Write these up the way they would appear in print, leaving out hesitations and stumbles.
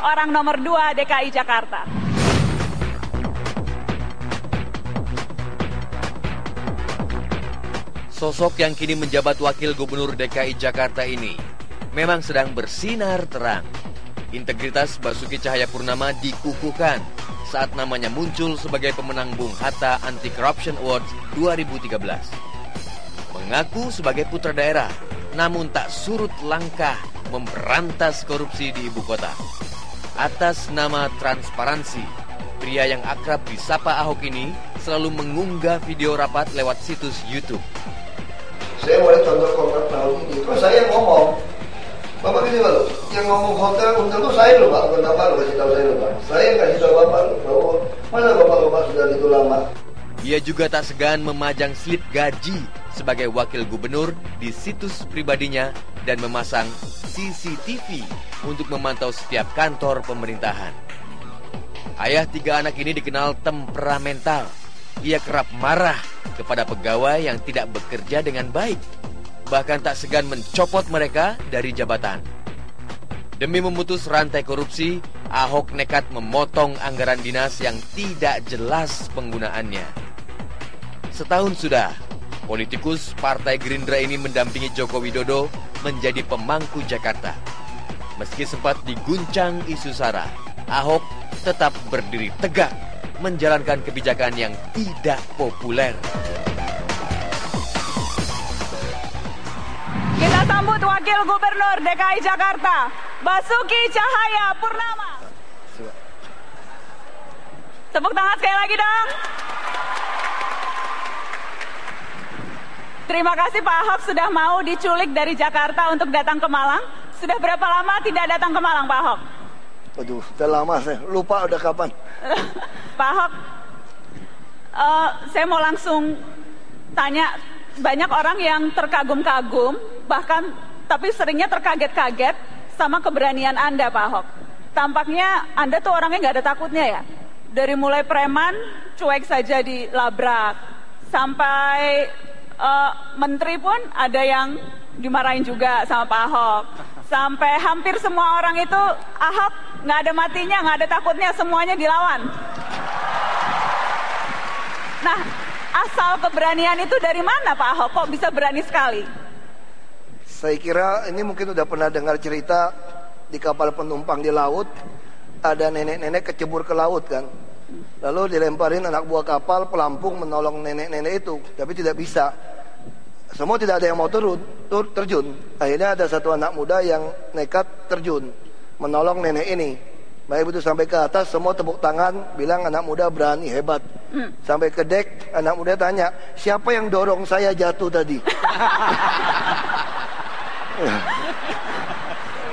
orang nomor 2 DKI Jakarta. Sosok yang kini menjabat Wakil Gubernur DKI Jakarta ini memang sedang bersinar terang. Integritas Basuki Cahayapurnama dikukuhkan saat namanya muncul sebagai pemenang Bung Hatta Anti-Corruption Awards 2013. Mengaku sebagai putra daerah, namun tak surut langkah memberantas korupsi di ibu kota. Atas nama transparansi, pria yang akrab disapa Ahok ini selalu mengunggah video rapat lewat situs YouTube. Saya boleh contoh kontrak tahun ini, terus saya yang ngomong. Bapak gini Pak, yang ngomong hotel itu saya loh Pak, bukan Bapak loh, kasih tahu saya loh Pak. Saya yang kasih tahu Bapak loh, bahwa mana Bapak sudah itu lama. Ia juga tak segan memajang slip gaji sebagai wakil gubernur di situs pribadinya dan memasang CCTV untuk memantau setiap kantor pemerintahan. Ayah 3 anak ini dikenal temperamental. Ia kerap marah kepada pegawai yang tidak bekerja dengan baik, bahkan tak segan mencopot mereka dari jabatan. Demi memutus rantai korupsi, Ahok nekat memotong anggaran dinas yang tidak jelas penggunaannya. Setahun sudah, politikus Partai Gerindra ini mendampingi Joko Widodo menjadi pemangku Jakarta. Meski sempat diguncang isu SARA, Ahok tetap berdiri tegak menjalankan kebijakan yang tidak populer. Kita sambut Wakil Gubernur DKI Jakarta, Basuki Cahayapurnama. Tepuk tangan sekali lagi dong. Terima kasih Pak Ahok sudah mau diculik dari Jakarta untuk datang ke Malang. Sudah berapa lama tidak datang ke Malang Pak Ahok? Aduh, udah lama saya lupa udah kapan. Pak Ahok, saya mau langsung tanya, banyak orang yang terkagum-kagum, bahkan tapi seringnya terkaget-kaget sama keberanian Anda Pak Ahok. Tampaknya Anda tuh orangnya nggak ada takutnya ya. Dari mulai preman, cuek saja dilabrak, sampai menteri pun ada yang dimarahin juga sama Pak Ahok. Sampai hampir semua orang itu Ahok nggak ada matinya, nggak ada takutnya, semuanya dilawan. Nah, asal keberanian itu dari mana Pak Ahok? Kok bisa berani sekali? Saya kira ini mungkin udah pernah dengar cerita di kapal penumpang di laut, ada nenek-nenek kecebur ke laut kan. Lalu dilemparin anak buah kapal pelampung menolong nenek-nenek itu, tapi tidak bisa. Semua tidak ada yang mau terjun. Akhirnya ada satu anak muda yang nekat terjun menolong nenek ini. Baik begitu sampai ke atas, semua tepuk tangan, bilang anak muda berani, hebat. Sampai ke dek, anak muda tanya, siapa yang dorong saya jatuh tadi?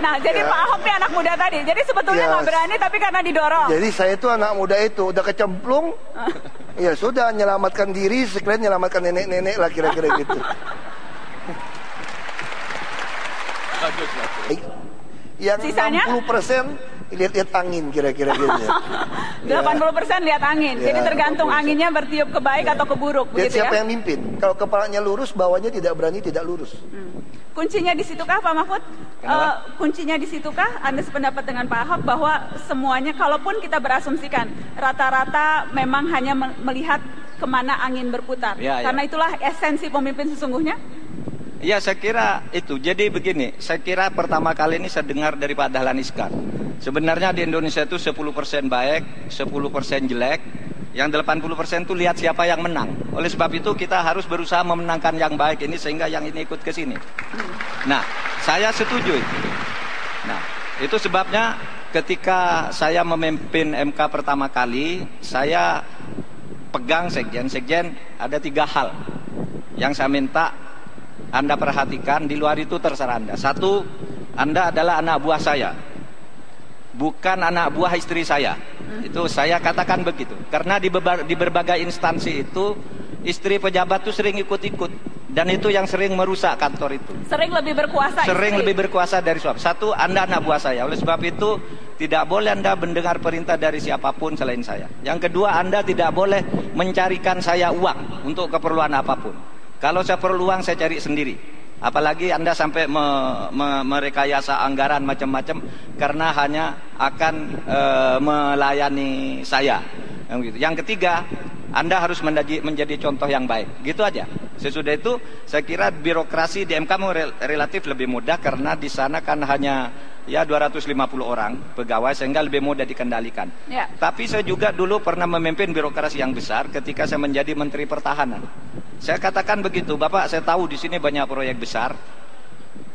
Nah, jadi Pak Ahok nih anak muda tadi. Jadi sebetulnya nggak berani, tapi karena didorong. Jadi saya itu anak muda itu udah kecemplung, ya sudah menyelamatkan diri, sekalian menyelamatkan nenek-nenek lah kira-kira gitu. Yang sisanya 60% lihat-lihat angin kira-kira gitu. 80% lihat angin. Jadi tergantung anginnya bertiup ke baik atau ke buruk. Lihat begitu siapa ya? yang mimpin. Kalau kepalanya lurus, bawahnya tidak berani, tidak lurus. Kuncinya di situkah Pak Mahfud? Kuncinya di situkah Anda sependapat dengan Pak Ahok bahwa semuanya, kalaupun kita berasumsikan rata-rata memang hanya melihat kemana angin berputar, karena itulah esensi pemimpin sesungguhnya? Ya, saya kira itu. Jadi begini, saya kira pertama kali ini saya dengar dari Pak Dahlan Iskan. Sebenarnya di Indonesia itu 10% baik, 10% jelek. Yang 80% itu lihat siapa yang menang. Oleh sebab itu kita harus berusaha memenangkan yang baik ini sehingga yang ini ikut ke sini. Nah, saya setuju itu. Nah, itu sebabnya ketika saya memimpin MK pertama kali, saya pegang sekjen. Sekjen ada 3 hal yang saya minta Anda perhatikan, di luar itu terserah Anda. 1, Anda adalah anak buah saya, bukan anak buah istri saya. Itu saya katakan begitu. Karena di berbagai instansi itu istri pejabat itu sering ikut-ikut, dan itu yang sering merusak kantor itu. Sering lebih berkuasa. Sering lebih berkuasa dari suami. 1, Anda anak buah saya. Oleh sebab itu tidak boleh Anda mendengar perintah dari siapapun selain saya. Yang kedua, Anda tidak boleh mencarikan saya uang untuk keperluan apapun. Kalau saya perlu uang, saya cari sendiri. Apalagi Anda sampai merekayasa anggaran macam-macam karena hanya akan melayani saya. Yang ketiga, Anda harus menjadi contoh yang baik. Gitu aja. Sesudah itu, saya kira birokrasi di MK relatif lebih mudah karena di sana kan hanya 250 orang pegawai sehingga lebih mudah dikendalikan. Ya. Tapi saya juga dulu pernah memimpin birokrasi yang besar ketika saya menjadi Menteri Pertahanan. Saya katakan begitu, Bapak, saya tahu di sini banyak proyek besar.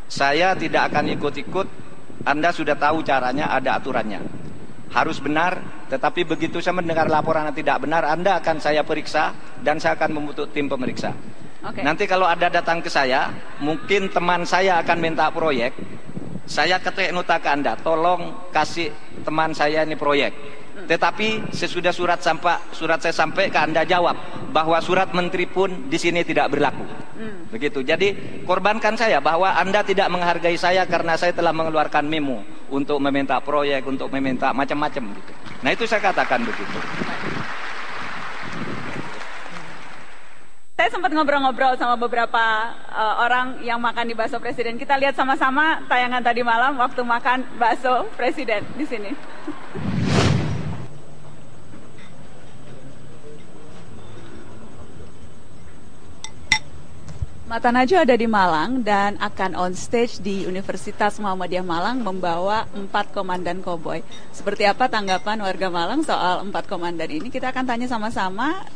Saya tidak akan ikut-ikut. Anda sudah tahu caranya, ada aturannya. Harus benar, tetapi begitu saya mendengar laporan yang tidak benar, Anda akan saya periksa dan saya akan membentuk tim pemeriksa. Okay. Nanti kalau ada datang ke saya, mungkin teman saya akan minta proyek. Saya ketik nota ke Anda, tolong kasih teman saya ini proyek. Tetapi sesudah surat saya sampai ke Anda jawab bahwa surat menteri pun di sini tidak berlaku. Begitu. Jadi korbankan saya bahwa Anda tidak menghargai saya karena saya telah mengeluarkan memo untuk meminta proyek, untuk meminta macam-macam gitu. Nah, itu saya katakan begitu. Saya sempat ngobrol-ngobrol sama beberapa orang yang makan di bakso presiden. Kita lihat sama-sama tayangan tadi malam waktu makan bakso presiden di sini. Mata Najwa ada di Malang dan akan on stage di Universitas Muhammadiyah Malang membawa 4 komandan koboi. Seperti apa tanggapan warga Malang soal 4 komandan ini? Kita akan tanya sama-sama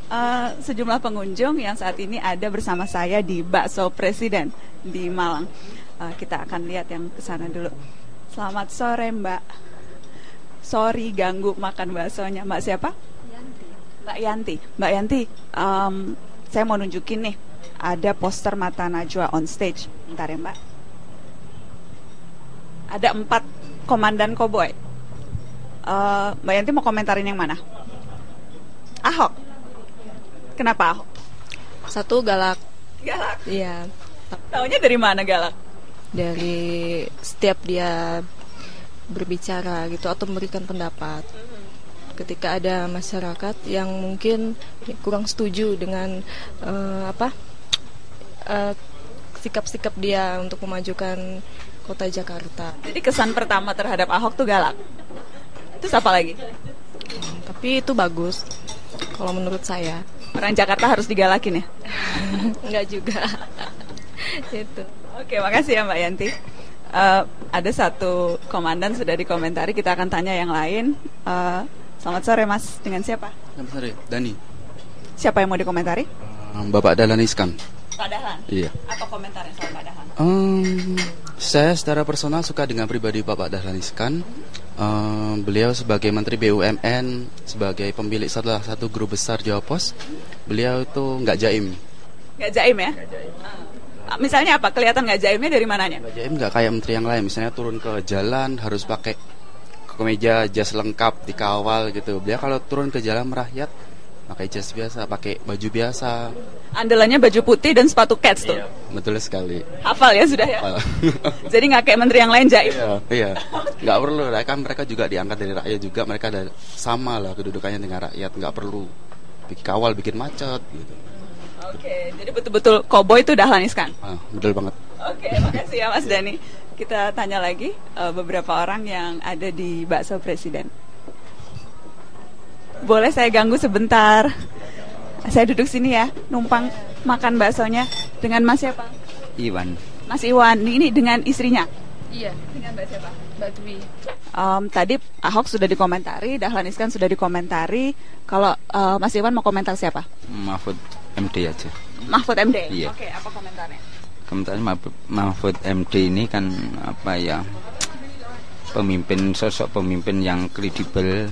sejumlah pengunjung yang saat ini ada bersama saya di Bakso Presiden di Malang. Kita akan lihat yang ke sana dulu. Selamat sore, Mbak. Sorry ganggu makan baksonya. Mbak siapa? Yanti. Mbak Yanti. Mbak Yanti, saya mau nunjukin nih. Ada poster Mata Najwa on stage. Bentar ya, Mbak. Ada 4 komandan koboi. Mbak Yanti mau komentarin yang mana? Ahok. Kenapa Ahok? Satu, galak. Galak? Iya. Taunya dari mana galak? Dari setiap dia berbicara gitu atau memberikan pendapat. Ketika ada masyarakat yang mungkin kurang setuju dengan sikap-sikap dia untuk memajukan kota Jakarta. Jadi kesan pertama terhadap Ahok tuh galak. Terus apa lagi? Tapi itu bagus kalau menurut saya. Orang Jakarta harus digalakin ya? Enggak juga. Itu. Oke, makasih ya Mbak Yanti. Ada satu komandan sudah dikomentari, kita akan tanya yang lain. Selamat sore Mas, dengan siapa? Selamat sore, Dani. Siapa yang mau dikomentari? Bapak Dahlan Iskan. Pak Dahlan? Iya. Apa komentarnya soal Pak Dahlan? Saya secara personal suka dengan pribadi Bapak Dahlan Iskan. Beliau sebagai Menteri BUMN, sebagai pemilik salah satu grup besar Jawa Pos, beliau itu nggak jaim. Nggak jaim ya? Misalnya apa? Kelihatan nggak jaimnya dari mananya? Nggak jaim, nggak kayak menteri yang lain. Misalnya turun ke jalan harus pakai kemeja, jas lengkap, dikawal gitu. Beliau kalau turun ke jalan merakyat pakai jas biasa, pakai baju biasa. Andalannya baju putih dan sepatu kets tuh. Iya, betul sekali. Hafal ya sudah ya. Jadi nggak kayak menteri yang lain jaim. Iya. Nggak perlu, kan mereka juga diangkat dari rakyat juga, mereka ada sama lah kedudukannya dengan rakyat. Nggak perlu bikin kawal, bikin macet gitu. Oke, jadi betul-betul koboi itu Dahlan Iskan. Betul banget. Oke, makasih ya Mas Dani. Kita tanya lagi beberapa orang yang ada di Bakso Presiden. Boleh saya ganggu sebentar? Saya duduk sini ya, numpang makan baksonya dengan Mas siapa? Iwan. Mas Iwan, ini dengan istrinya? Iya. Dengan Mbak siapa? Mbak Dwi. Tadi Ahok sudah dikomentari, Dahlan Iskan sudah dikomentari. Kalau Mas Iwan mau komentar siapa? Mahfud MD aja. Mahfud MD? Iya. Oke, apa komentarnya? Komentarnya Mahfud MD ini kan sosok pemimpin yang kredibel,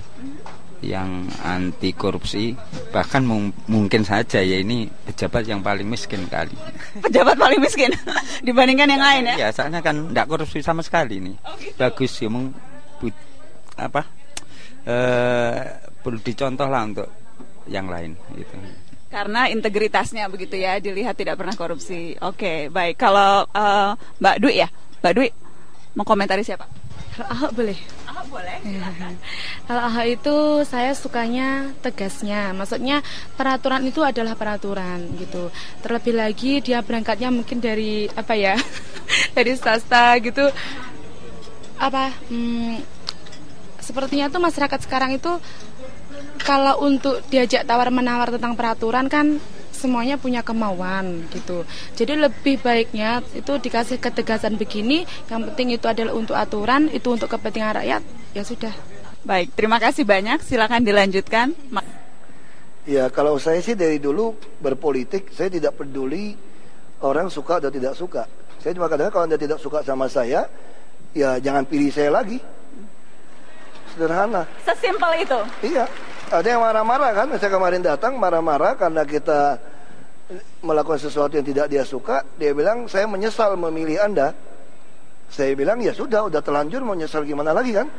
yang anti korupsi, bahkan mungkin saja ya ini pejabat yang paling miskin kali. Pejabat paling miskin dibandingkan yang lain ya? Ya, soalnya kan tidak korupsi sama sekali nih. Oh, gitu. Bagus ya, perlu dicontoh lah untuk yang lain gitu. Karena integritasnya begitu ya, dilihat tidak pernah korupsi. Oke, baik. Kalau Mbak Dwi ya, Mbak Dwi mau komentari siapa? Ahok boleh. Ahok Ahok boleh. Kalau Ahok itu saya sukanya tegasnya, maksudnya peraturan itu adalah peraturan gitu. Terlebih lagi dia berangkatnya mungkin dari apa ya, dari swasta gitu. Sepertinya tuh masyarakat sekarang itu kalau untuk diajak tawar-menawar tentang peraturan kan semuanya punya kemauan gitu. Jadi lebih baiknya itu dikasih ketegasan begini, yang penting itu adalah untuk aturan, itu untuk kepentingan rakyat, ya sudah. Baik, terima kasih banyak. Silakan dilanjutkan. Ya, kalau saya sih dari dulu berpolitik, saya tidak peduli orang suka atau tidak suka. Saya cuma kadang kalau Anda tidak suka sama saya, ya jangan pilih saya lagi. Sederhana. Sesimpel itu. Iya. Ada yang marah-marah kan, saya kemarin datang marah-marah karena kita melakukan sesuatu yang tidak dia suka. Dia bilang, saya menyesal memilih Anda. Saya bilang, ya sudah, udah terlanjur, mau nyesal gimana lagi kan.